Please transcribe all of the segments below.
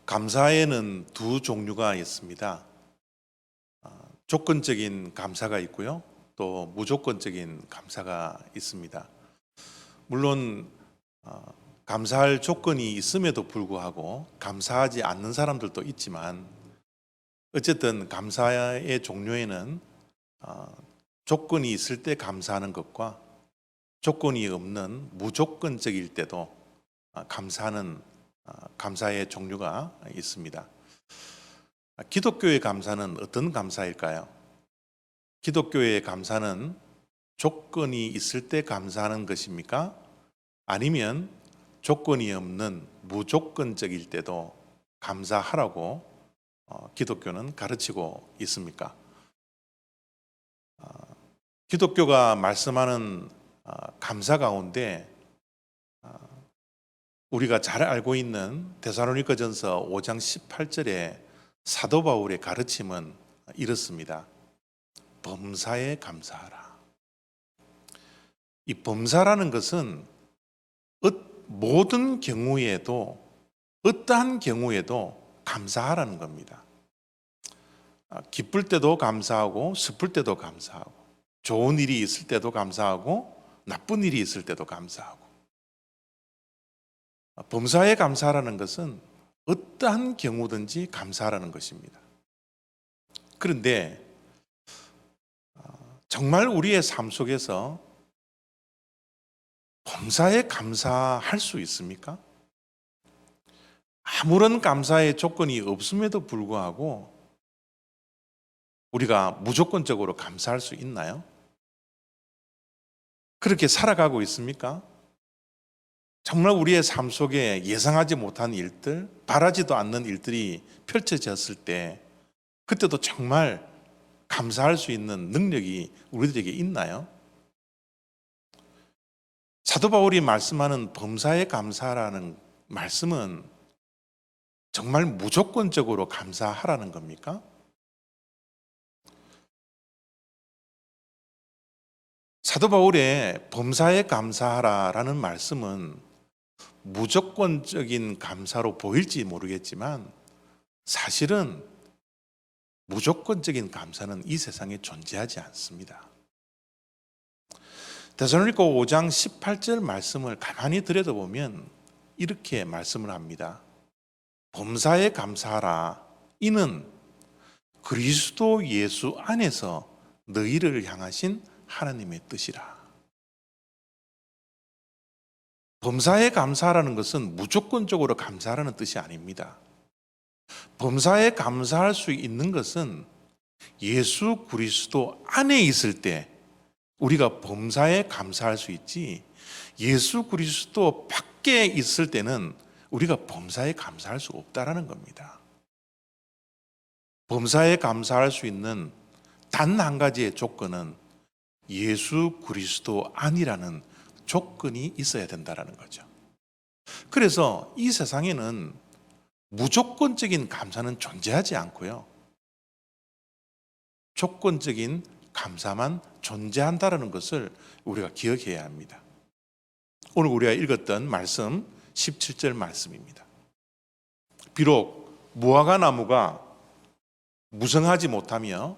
감사에는 두 종류가 있습니다. 조건적인 감사가 있고요. 또 무조건적인 감사가 있습니다. 물론 감사할 조건이 있음에도 불구하고 감사하지 않는 사람들도 있지만, 어쨌든 감사의 종류에는 조건이 있을 때 감사하는 것과 조건이 없는 무조건적일 때도 감사하는 감사의 종류가 있습니다. 기독교의 감사는 어떤 감사일까요? 기독교의 감사는 조건이 있을 때 감사하는 것입니까? 아니면 조건이 없는 무조건적일 때도 감사하라고 기독교는 가르치고 있습니까? 기독교가 말씀하는 감사 가운데 우리가 잘 알고 있는 데살로니가전서 5장 18절에 사도 바울의 가르침은 이렇습니다. 범사에 감사하라. 이 범사라는 것은 모든 경우에도, 어떠한 경우에도 감사하라는 겁니다. 기쁠 때도 감사하고 슬플 때도 감사하고, 좋은 일이 있을 때도 감사하고 나쁜 일이 있을 때도 감사하고. 범사에 감사하라는 것은 어떠한 경우든지 감사하라는 것입니다. 그런데 정말 우리의 삶 속에서 범사에 감사할 수 있습니까? 아무런 감사의 조건이 없음에도 불구하고 우리가 무조건적으로 감사할 수 있나요? 그렇게 살아가고 있습니까? 정말 우리의 삶 속에 예상하지 못한 일들, 바라지도 않는 일들이 펼쳐졌을 때 그때도 정말 감사할 수 있는 능력이 우리들에게 있나요? 사도 바울이 말씀하는 범사에 감사라는 말씀은 정말 무조건적으로 감사하라는 겁니까? 사도 바울의 범사에 감사하라라는 말씀은 무조건적인 감사로 보일지 모르겠지만, 사실은 무조건적인 감사는 이 세상에 존재하지 않습니다. 데살로니가 5장 18절 말씀을 가만히 들여다보면 이렇게 말씀을 합니다. 범사에 감사하라. 이는 그리스도 예수 안에서 너희를 향하신 하나님의 뜻이라. 범사에 감사하라는 것은 무조건적으로 감사하라는 뜻이 아닙니다. 범사에 감사할 수 있는 것은 예수 그리스도 안에 있을 때 우리가 범사에 감사할 수 있지, 예수 그리스도 밖에 있을 때는 우리가 범사에 감사할 수 없다라는 겁니다. 범사에 감사할 수 있는 단 한 가지의 조건은 예수 그리스도 안이라는 조건이 있어야 된다는 거죠. 그래서 이 세상에는 무조건적인 감사는 존재하지 않고요, 조건적인 감사만 존재한다는 것을 우리가 기억해야 합니다. 오늘 우리가 읽었던 말씀 17절 말씀입니다. 비록 무화과 나무가 무성하지 못하며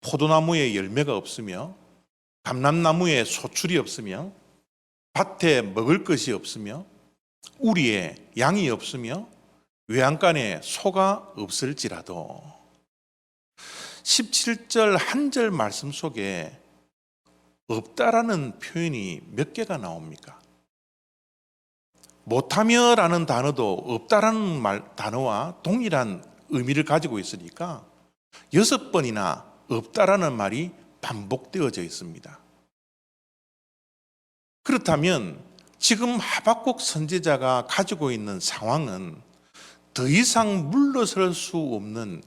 포도나무에 열매가 없으며 감람나무에 소출이 없으며 밭에 먹을 것이 없으며 우리에 양이 없으며 외양간에 소가 없을지라도, 17절 한 절 말씀 속에 없다라는 표현이 몇 개가 나옵니까? 못하며 라는 단어도 없다라는 단어와 동일한 의미를 가지고 있으니까 6번이나 없다라는 말이 반복되어져 있습니다. 그렇다면 지금 하박국 선지자가 가지고 있는 상황은 더 이상 물러설 수 없는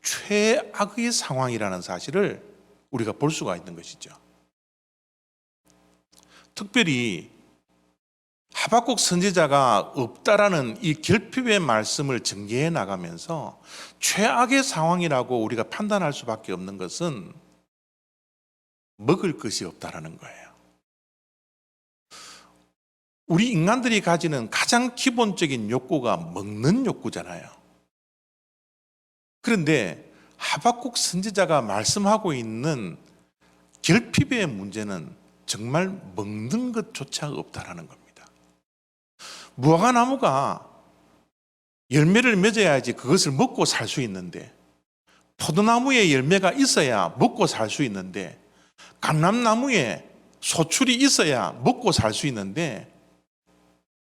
최악의 상황이라는 사실을 우리가 볼 수가 있는 것이죠. 특별히 하박국 선지자가 없다라는 이 결핍의 말씀을 전개해 나가면서 최악의 상황이라고 우리가 판단할 수밖에 없는 것은 먹을 것이 없다라는 거예요. 우리 인간들이 가지는 가장 기본적인 욕구가 먹는 욕구잖아요. 그런데 하박국 선지자가 말씀하고 있는 결핍의 문제는 정말 먹는 것조차 없다라는 겁니다. 무화과 나무가 열매를 맺어야지 그것을 먹고 살 수 있는데, 포도나무에 열매가 있어야 먹고 살 수 있는데, 감람나무에 소출이 있어야 먹고 살 수 있는데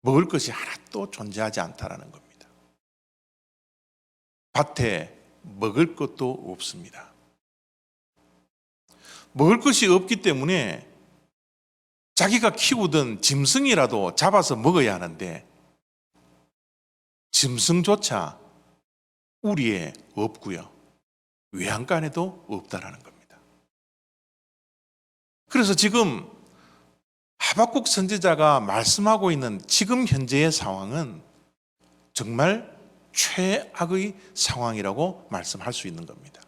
먹을 것이 하나도 존재하지 않다라는 겁니다. 밭에 먹을 것도 없습니다. 먹을 것이 없기 때문에 자기가 키우던 짐승이라도 잡아서 먹어야 하는데 짐승조차 우리에 없고요, 외양간에도 없다라는 겁니다. 그래서 지금 하박국 선지자가 말씀하고 있는 지금 현재의 상황은 정말 최악의 상황이라고 말씀할 수 있는 겁니다.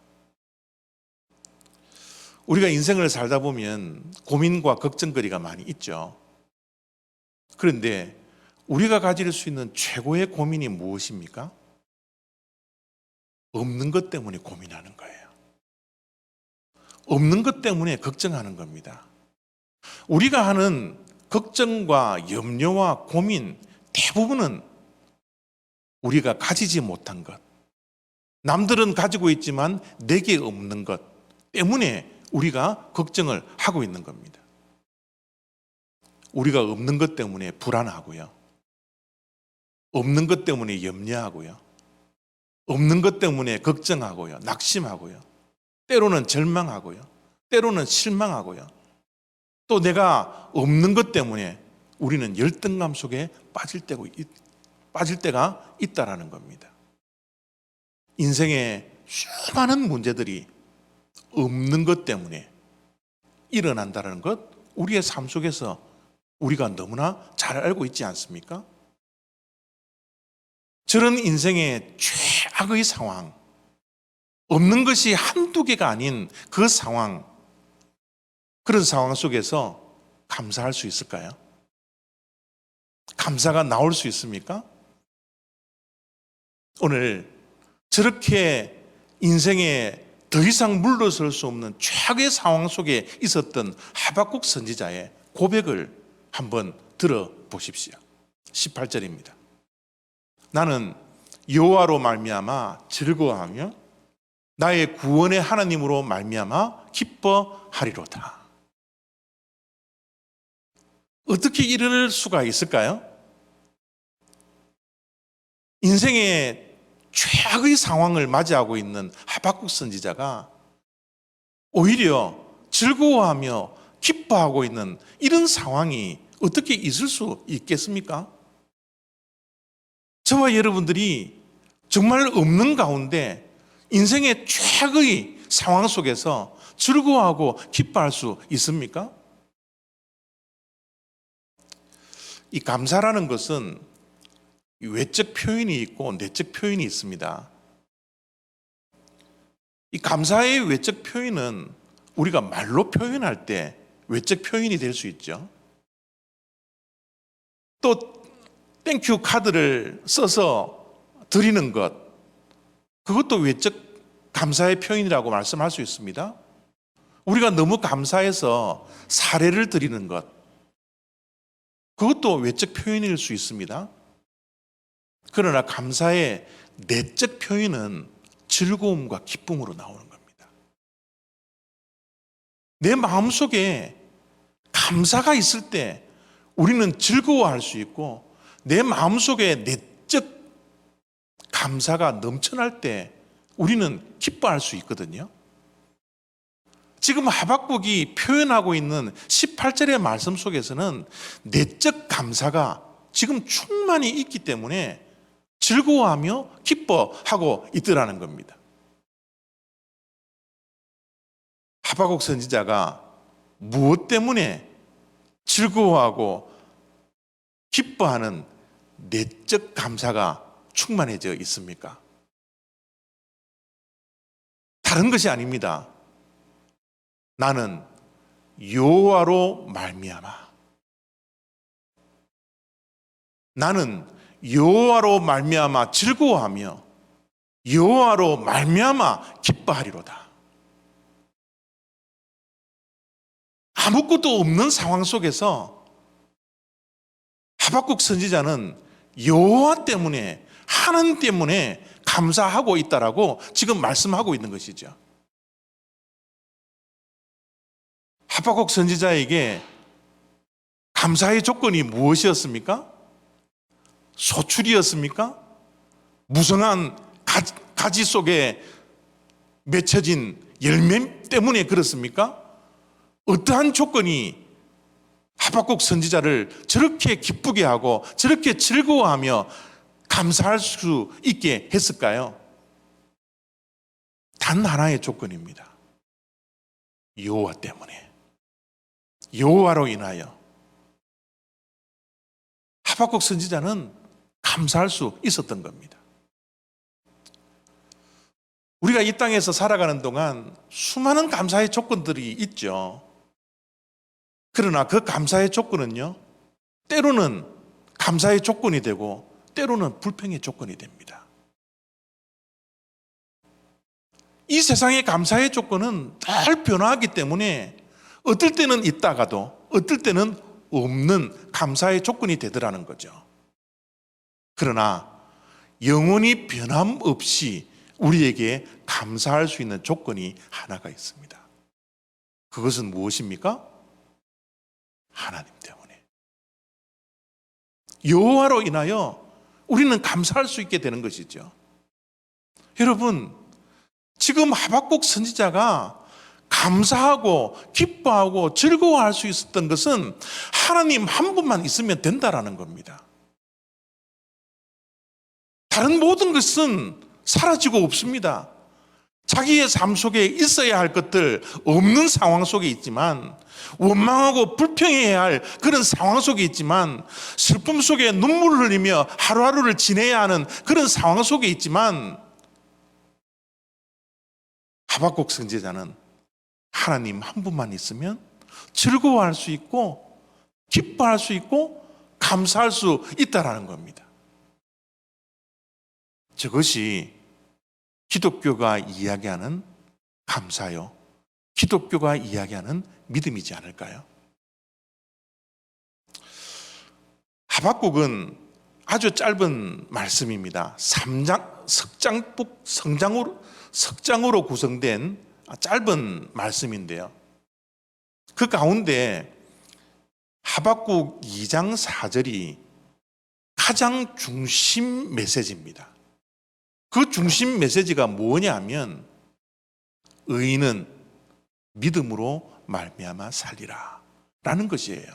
우리가 인생을 살다 보면 고민과 걱정거리가 많이 있죠. 그런데 우리가 가질 수 있는 최고의 고민이 무엇입니까? 없는 것 때문에 고민하는 거예요. 없는 것 때문에 걱정하는 겁니다. 우리가 하는 걱정과 염려와 고민 대부분은 우리가 가지지 못한 것, 남들은 가지고 있지만 내게 없는 것 때문에 우리가 걱정을 하고 있는 겁니다. 우리가 없는 것 때문에 불안하고요, 없는 것 때문에 염려하고요, 없는 것 때문에 걱정하고요, 낙심하고요, 때로는 절망하고요, 때로는 실망하고요, 또 내가 없는 것 때문에 우리는 열등감 속에 빠질 때가 있다라는 겁니다. 인생의 수많은 문제들이 없는 것 때문에 일어난다는 것, 우리의 삶 속에서 우리가 너무나 잘 알고 있지 않습니까? 저런 인생의 최악의 상황, 없는 것이 한두 개가 아닌 그 상황, 그런 상황 속에서 감사할 수 있을까요? 감사가 나올 수 있습니까? 오늘 저렇게 인생에 더 이상 물러설 수 없는 최악의 상황 속에 있었던 하박국 선지자의 고백을 한번 들어보십시오. 18절입니다. 나는 여호와로 말미암아 즐거워하며 나의 구원의 하나님으로 말미암아 기뻐하리로다. 어떻게 이럴 수가 있을까요? 인생의 최악의 상황을 맞이하고 있는 하박국 선지자가 오히려 즐거워하며 기뻐하고 있는 이런 상황이 어떻게 있을 수 있겠습니까? 저와 여러분들이 정말 없는 가운데 인생의 최악의 상황 속에서 즐거워하고 기뻐할 수 있습니까? 이 감사라는 것은 외적 표현이 있고 내적 표현이 있습니다. 이 감사의 외적 표현은 우리가 말로 표현할 때 외적 표현이 될 수 있죠. 또 땡큐 카드를 써서 드리는 것, 그것도 외적 감사의 표현이라고 말씀할 수 있습니다. 우리가 너무 감사해서 사례를 드리는 것, 그것도 외적 표현일 수 있습니다. 그러나 감사의 내적 표현은 즐거움과 기쁨으로 나오는 겁니다. 내 마음속에 감사가 있을 때 우리는 즐거워할 수 있고, 내 마음속에 내적 감사가 넘쳐날 때 우리는 기뻐할 수 있거든요. 지금 하박국이 표현하고 있는 18절의 말씀 속에서는 내적 감사가 지금 충만히 있기 때문에 즐거워하며 기뻐하고 있더라는 겁니다. 하박국 선지자가 무엇 때문에 즐거워하고 기뻐하는 내적 감사가 충만해져 있습니까? 다른 것이 아닙니다. 나는 여호와로 말미암아, 나는 여호와로 말미암아 즐거워하며 여호와로 말미암아 기뻐하리로다. 아무것도 없는 상황 속에서 하박국 선지자는 여호와 때문에, 하나님 때문에 감사하고 있다라고 지금 말씀하고 있는 것이죠. 하박국 선지자에게 감사의 조건이 무엇이었습니까? 소출이었습니까? 무성한 가지 속에 맺혀진 열매 때문에 그렇습니까? 어떠한 조건이 하박국 선지자를 저렇게 기쁘게 하고 저렇게 즐거워하며 감사할 수 있게 했을까요? 단 하나의 조건입니다. 여호와 때문에, 여호와로 인하여 하박국 선지자는 감사할 수 있었던 겁니다. 우리가 이 땅에서 살아가는 동안 수많은 감사의 조건들이 있죠. 그러나 그 감사의 조건은요, 때로는 감사의 조건이 되고 때로는 불평의 조건이 됩니다. 이 세상의 감사의 조건은 늘 변화하기 때문에 어떨 때는 있다가도 어떨 때는 없는 감사의 조건이 되더라는 거죠. 그러나 영원히 변함없이 우리에게 감사할 수 있는 조건이 하나가 있습니다. 그것은 무엇입니까? 하나님 때문에, 여호와로 인하여 우리는 감사할 수 있게 되는 것이죠. 여러분, 지금 하박국 선지자가 감사하고 기뻐하고 즐거워할 수 있었던 것은 하나님 한 분만 있으면 된다라는 겁니다. 다른 모든 것은 사라지고 없습니다. 자기의 삶 속에 있어야 할 것들 없는 상황 속에 있지만, 원망하고 불평해야 할 그런 상황 속에 있지만, 슬픔 속에 눈물을 흘리며 하루하루를 지내야 하는 그런 상황 속에 있지만, 하박국 선지자는 하나님 한 분만 있으면 즐거워할 수 있고 기뻐할 수 있고 감사할 수 있다라는 겁니다. 저것이 기독교가 이야기하는 감사요, 기독교가 이야기하는 믿음이지 않을까요? 하박국은 아주 짧은 말씀입니다. 3장, 석장으로 구성된 짧은 말씀인데요, 그 가운데 하박국 2장 4절이 가장 중심 메시지입니다. 그 중심 메시지가 뭐냐 하면, 의인은 믿음으로 말미암아 살리라 라는 것이에요.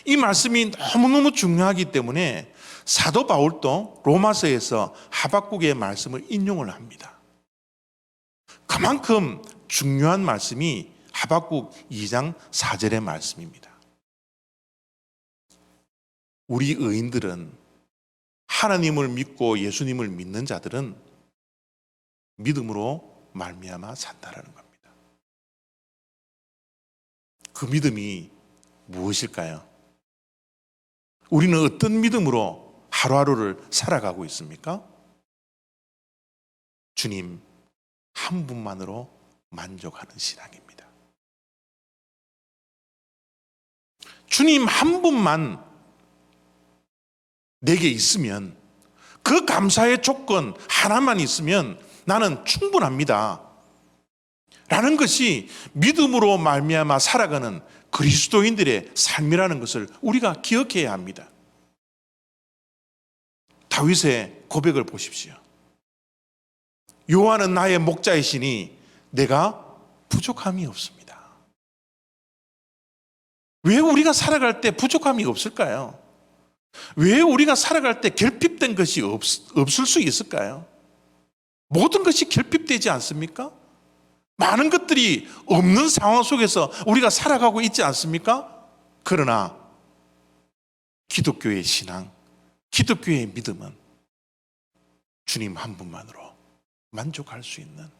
이 말씀이 너무너무 중요하기 때문에 사도 바울도 로마서에서 하박국의 말씀을 인용을 합니다. 그만큼 중요한 말씀이 하박국 2장 4절의 말씀입니다. 우리 의인들은, 하나님을 믿고 예수님을 믿는 자들은 믿음으로 말미암아 산다라는 겁니다. 그 믿음이 무엇일까요? 우리는 어떤 믿음으로 하루하루를 살아가고 있습니까? 주님 한 분만으로 만족하는 신앙입니다. 주님 한 분만 내게 있으면, 그 감사의 조건 하나만 있으면 나는 충분합니다 라는 것이 믿음으로 말미암아 살아가는 그리스도인들의 삶이라는 것을 우리가 기억해야 합니다. 다윗의 고백을 보십시오. 여호와는 나의 목자이시니 내가 부족함이 없습니다. 왜 우리가 살아갈 때 부족함이 없을까요? 왜 우리가 살아갈 때 결핍된 것이 없을 수 있을까요? 모든 것이 결핍되지 않습니까? 많은 것들이 없는 상황 속에서 우리가 살아가고 있지 않습니까? 그러나 기독교의 신앙, 기독교의 믿음은 주님 한 분만으로 만족할 수 있는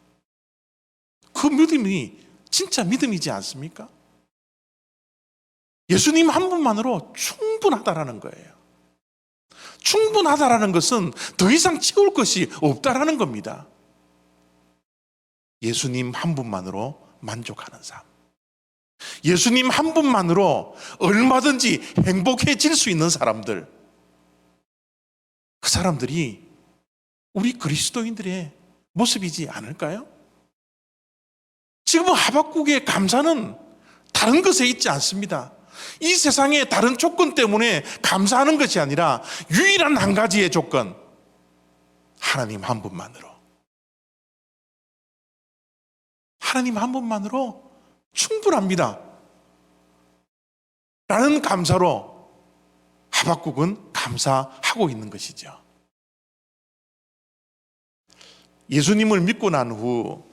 그 믿음이 진짜 믿음이지 않습니까? 예수님 한 분만으로 충분하다라는 거예요. 충분하다라는 것은 더 이상 채울 것이 없다라는 겁니다. 예수님 한 분만으로 만족하는 삶, 예수님 한 분만으로 얼마든지 행복해질 수 있는 사람들, 그 사람들이 우리 그리스도인들의 모습이지 않을까요? 지금 하박국의 감사는 다른 것에 있지 않습니다. 이 세상의 다른 조건 때문에 감사하는 것이 아니라 유일한 한 가지의 조건, 하나님 한 분만으로, 하나님 한 분만으로 충분합니다 라는 감사로 하박국은 감사하고 있는 것이죠. 예수님을 믿고 난 후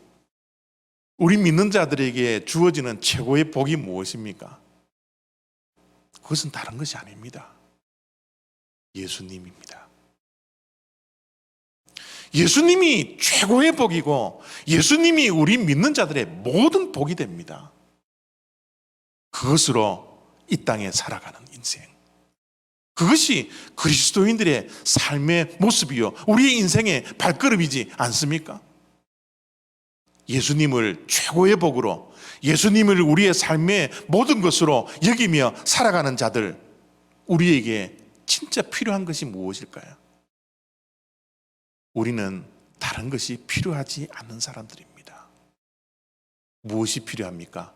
우리 믿는 자들에게 주어지는 최고의 복이 무엇입니까? 그것은 다른 것이 아닙니다. 예수님입니다. 예수님이 최고의 복이고 예수님이 우리 믿는 자들의 모든 복이 됩니다. 그것으로 이 땅에 살아가는 인생, 그것이 그리스도인들의 삶의 모습이요 우리의 인생의 발걸음이지 않습니까? 예수님을 최고의 복으로, 예수님을 우리의 삶의 모든 것으로 여기며 살아가는 자들, 우리에게 진짜 필요한 것이 무엇일까요? 우리는 다른 것이 필요하지 않는 사람들입니다. 무엇이 필요합니까?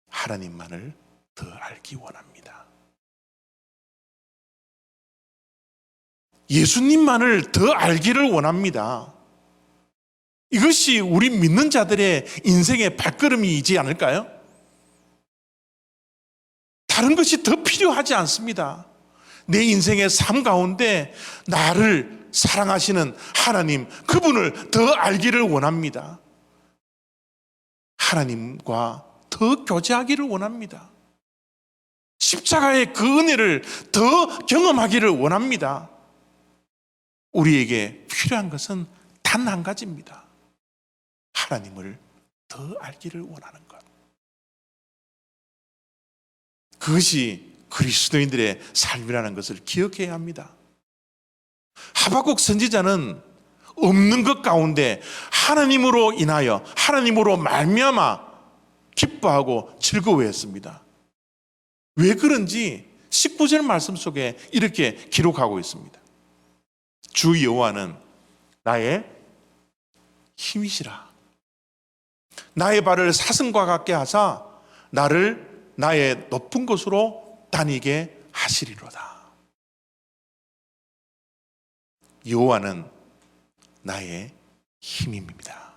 하나님만을 더 알기 원합니다. 예수님만을 더 알기를 원합니다. 이것이 우리 믿는 자들의 인생의 발걸음이지 않을까요? 다른 것이 더 필요하지 않습니다. 내 인생의 삶 가운데 나를 사랑하시는 하나님, 그분을 더 알기를 원합니다. 하나님과 더 교제하기를 원합니다. 십자가의 그 은혜를 더 경험하기를 원합니다. 우리에게 필요한 것은 단 한 가지입니다. 하나님을 더 알기를 원하는 것. 그것이 그리스도인들의 삶이라는 것을 기억해야 합니다. 하박국 선지자는 없는 것 가운데 하나님으로 인하여, 하나님으로 말미암아 기뻐하고 즐거워했습니다. 왜 그런지 19절 말씀 속에 이렇게 기록하고 있습니다. 주 여호와는 나의 힘이시라. 나의 발을 사슴과 같게 하사 나를 나의 높은 곳으로 다니게 하시리로다. 여호와는 나의 힘입니다.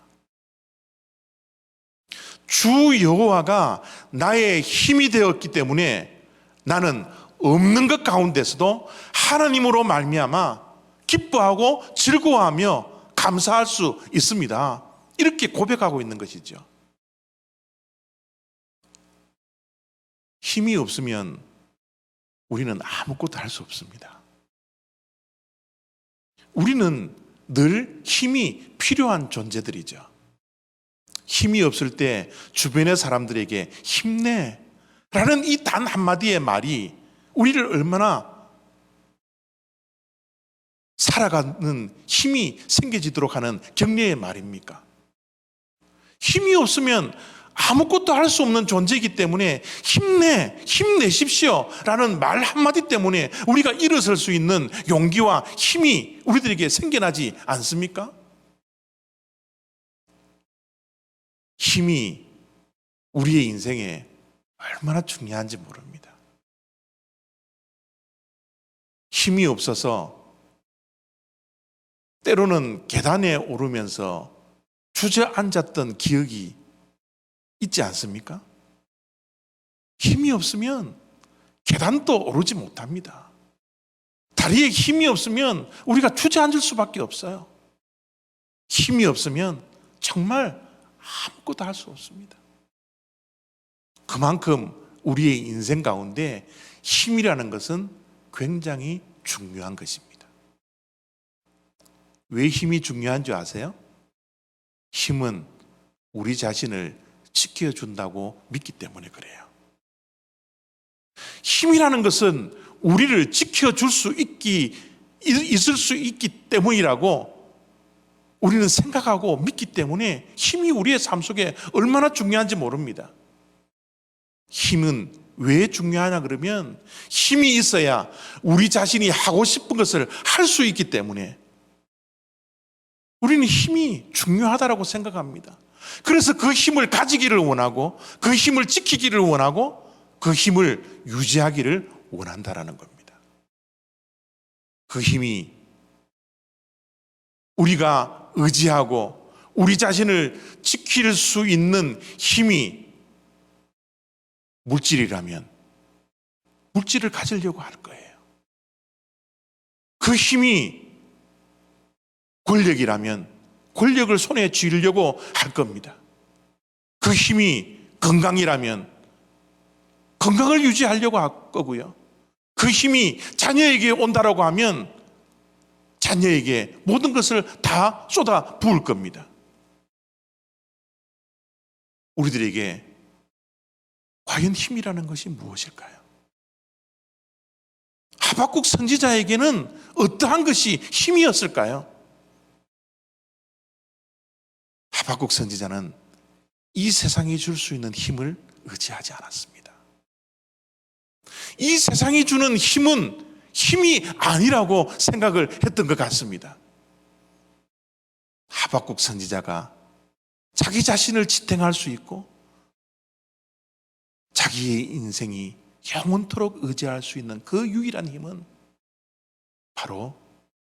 주 여호와가 나의 힘이 되었기 때문에 나는 없는 것 가운데서도 하나님으로 말미암아 기뻐하고 즐거워하며 감사할 수 있습니다. 이렇게 고백하고 있는 것이죠. 힘이 없으면 우리는 아무것도 할 수 없습니다. 우리는 늘 힘이 필요한 존재들이죠. 힘이 없을 때 주변의 사람들에게 힘내 라는 이 단 한마디의 말이 우리를 얼마나 살아가는 힘이 생겨지도록 하는 격려의 말입니까? 힘이 없으면 아무것도 할 수 없는 존재이기 때문에 힘내십시오 라는 말 한마디 때문에 우리가 일어설 수 있는 용기와 힘이 우리들에게 생겨나지 않습니까? 힘이 우리의 인생에 얼마나 중요한지 모릅니다. 힘이 없어서 때로는 계단에 오르면서 주저앉았던 기억이 있지 않습니까? 힘이 없으면 계단도 오르지 못합니다. 다리에 힘이 없으면 우리가 주저앉을 수밖에 없어요. 힘이 없으면 정말 아무것도 할 수 없습니다. 그만큼 우리의 인생 가운데 힘이라는 것은 굉장히 중요한 것입니다. 왜 힘이 중요한 줄 아세요? 힘은 우리 자신을 지켜준다고 믿기 때문에 그래요. 힘이라는 것은 우리를 지켜줄 수 있을 수 있기 때문이라고 우리는 생각하고 믿기 때문에 힘이 우리의 삶 속에 얼마나 중요한지 모릅니다. 힘은 왜 중요하냐 그러면 힘이 있어야 우리 자신이 하고 싶은 것을 할 수 있기 때문에 우리는 힘이 중요하다고 생각합니다. 그래서 그 힘을 가지기를 원하고 그 힘을 지키기를 원하고 그 힘을 유지하기를 원한다라는 겁니다. 그 힘이 우리가 의지하고 우리 자신을 지킬 수 있는 힘이 물질이라면 물질을 가지려고 할 거예요. 그 힘이 권력이라면 권력을 손에 쥐려고 할 겁니다. 그 힘이 건강이라면 건강을 유지하려고 할 거고요. 그 힘이 자녀에게 온다라고 하면 자녀에게 모든 것을 다 쏟아 부을 겁니다. 우리들에게 과연 힘이라는 것이 무엇일까요? 하박국 선지자에게는 어떠한 것이 힘이었을까요? 하박국 선지자는 이 세상이 줄 수 있는 힘을 의지하지 않았습니다. 이 세상이 주는 힘은 힘이 아니라고 생각을 했던 것 같습니다. 하박국 선지자가 자기 자신을 지탱할 수 있고 자기의 인생이 영원토록 의지할 수 있는 그 유일한 힘은 바로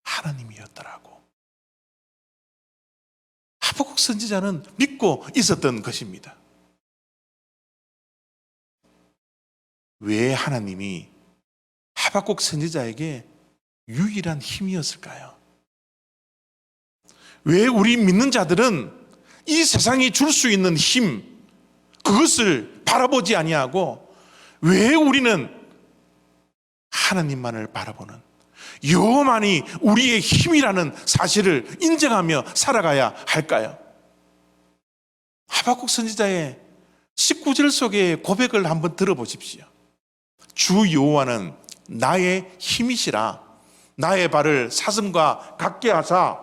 하나님이었더라고. 하박국 선지자는 믿고 있었던 것입니다. 왜 하나님이 하박국 선지자에게 유일한 힘이었을까요? 왜 우리 믿는 자들은 이 세상이 줄 수 있는 힘, 그것을 바라보지 아니하고 왜 우리는 하나님만을 바라보는 여호와만이 우리의 힘이라는 사실을 인정하며 살아가야 할까요? 하박국 선지자의 19절 속의 고백을 한번 들어보십시오. 주 여호와는 나의 힘이시라. 나의 발을 사슴과 같게 하사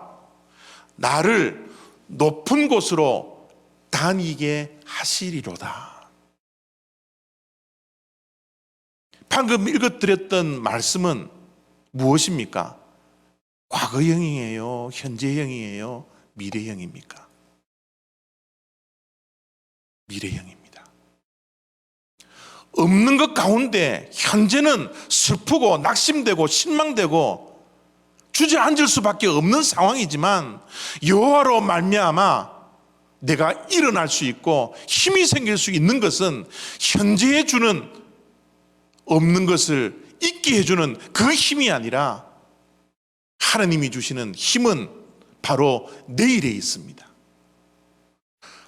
나를 높은 곳으로 다니게 하시리로다. 방금 읽어드렸던 말씀은 무엇입니까? 과거형이에요? 현재형이에요? 미래형입니까? 미래형입니다. 없는 것 가운데 현재는 슬프고 낙심되고 실망되고 주저앉을 수밖에 없는 상황이지만 여호와로 말미암아 내가 일어날 수 있고 힘이 생길 수 있는 것은 현재에 주는 없는 것을 있게 해주는 그 힘이 아니라 하나님이 주시는 힘은 바로 내일에 있습니다.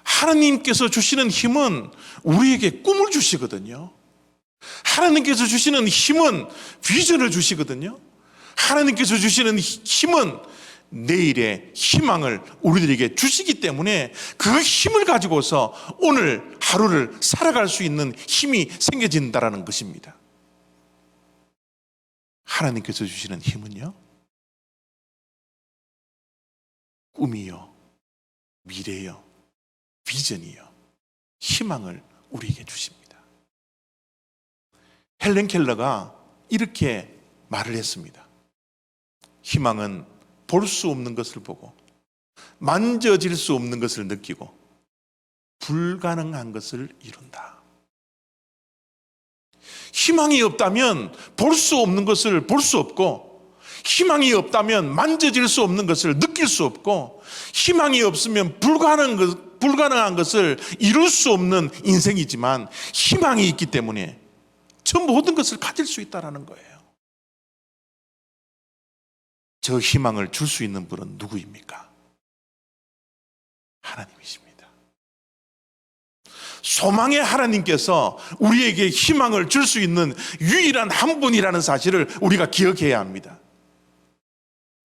하나님께서 주시는 힘은 우리에게 꿈을 주시거든요. 하나님께서 주시는 힘은 비전을 주시거든요. 하나님께서 주시는 힘은 내일의 희망을 우리들에게 주시기 때문에 그 힘을 가지고서 오늘 하루를 살아갈 수 있는 힘이 생겨진다는 것입니다. 하나님께서 주시는 힘은요, 꿈이요, 미래요, 비전이요, 희망을 우리에게 주십니다. 헬렌 켈러가 이렇게 말을 했습니다. 희망은 볼 수 없는 것을 보고 만져질 수 없는 것을 느끼고 불가능한 것을 이룬다. 희망이 없다면 볼 수 없는 것을 볼 수 없고, 희망이 없다면 만져질 수 없는 것을 느낄 수 없고, 희망이 없으면 불가능한 것을 이룰 수 없는 인생이지만 희망이 있기 때문에 저 모든 것을 가질 수 있다는 거예요. 저 희망을 줄 수 있는 분은 누구입니까? 하나님이십니다. 소망의 하나님께서 우리에게 희망을 줄 수 있는 유일한 한 분이라는 사실을 우리가 기억해야 합니다.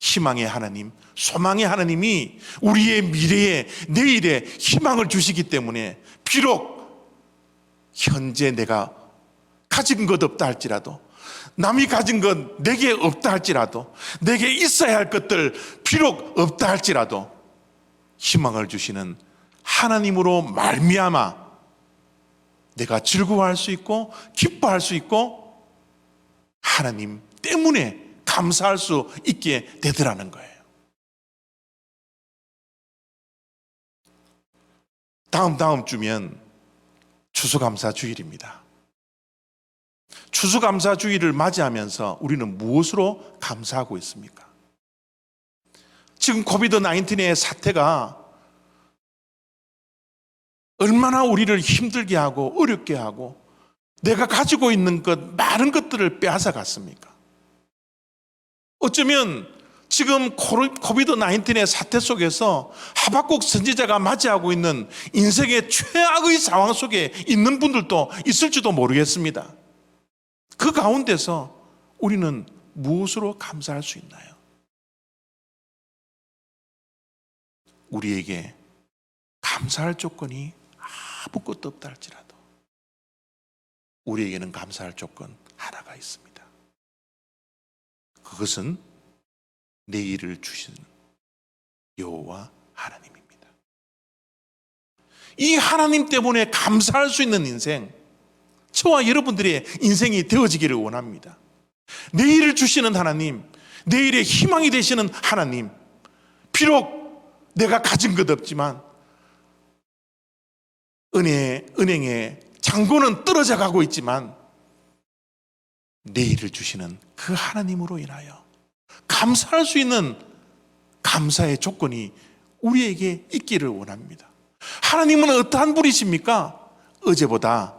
희망의 하나님, 소망의 하나님이 우리의 미래에, 내일에 희망을 주시기 때문에 비록 현재 내가 가진 것 없다 할지라도, 남이 가진 것 내게 없다 할지라도, 내게 있어야 할 것들 비록 없다 할지라도 희망을 주시는 하나님으로 말미암아 내가 즐거워할 수 있고 기뻐할 수 있고 하나님 때문에 감사할 수 있게 되더라는 거예요. 다음 주면 추수감사주일입니다. 추수감사주일을 맞이하면서 우리는 무엇으로 감사하고 있습니까? 지금 코비드-19의 사태가 얼마나 우리를 힘들게 하고 어렵게 하고 내가 가지고 있는 것 많은 것들을 빼앗아 갔습니까? 어쩌면 지금 코비드-19의 사태 속에서 하박국 선지자가 맞이하고 있는 인생의 최악의 상황 속에 있는 분들도 있을지도 모르겠습니다. 그 가운데서 우리는 무엇으로 감사할 수 있나요? 우리에게 감사할 조건이 아무것도 없다 할지라도 우리에게는 감사할 조건 하나가 있습니다. 그것은 내일을 주시는 여호와 하나님입니다. 이 하나님 때문에 감사할 수 있는 인생, 저와 여러분들의 인생이 되어지기를 원합니다. 내일을 주시는 하나님, 내일의 희망이 되시는 하나님, 비록 내가 가진 것 없지만 은행에 잔고는 떨어져 가고 있지만 내일을 주시는 그 하나님으로 인하여 감사할 수 있는 감사의 조건이 우리에게 있기를 원합니다. 하나님은 어떠한 분이십니까? 어제보다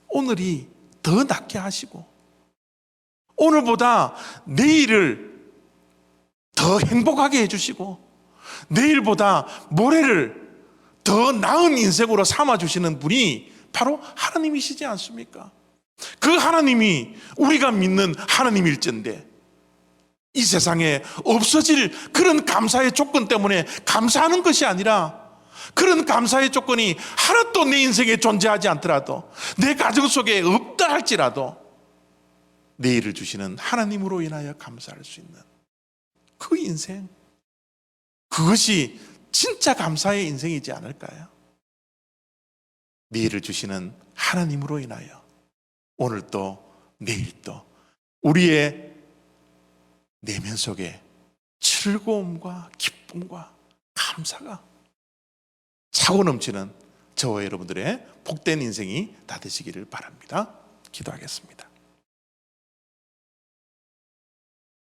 오늘이 더 낫게 하시고 오늘보다 내일을 더 행복하게 해주시고 내일보다 모레를 더 나은 인생으로 삼아주시는 분이 바로 하나님이시지 않습니까? 그 하나님이 우리가 믿는 하나님일진데 이 세상에 없어질 그런 감사의 조건 때문에 감사하는 것이 아니라 그런 감사의 조건이 하나도 내 인생에 존재하지 않더라도 내 가정 속에 없다 할지라도 내일을 주시는 하나님으로 인하여 감사할 수 있는 그 인생, 그것이 진짜 감사의 인생이지 않을까요? 내일을 주시는 하나님으로 인하여 오늘도 내일도 우리의 내면 속에 즐거움과 기쁨과 감사가 차고 넘치는 저와 여러분들의 복된 인생이 다 되시기를 바랍니다. 기도하겠습니다.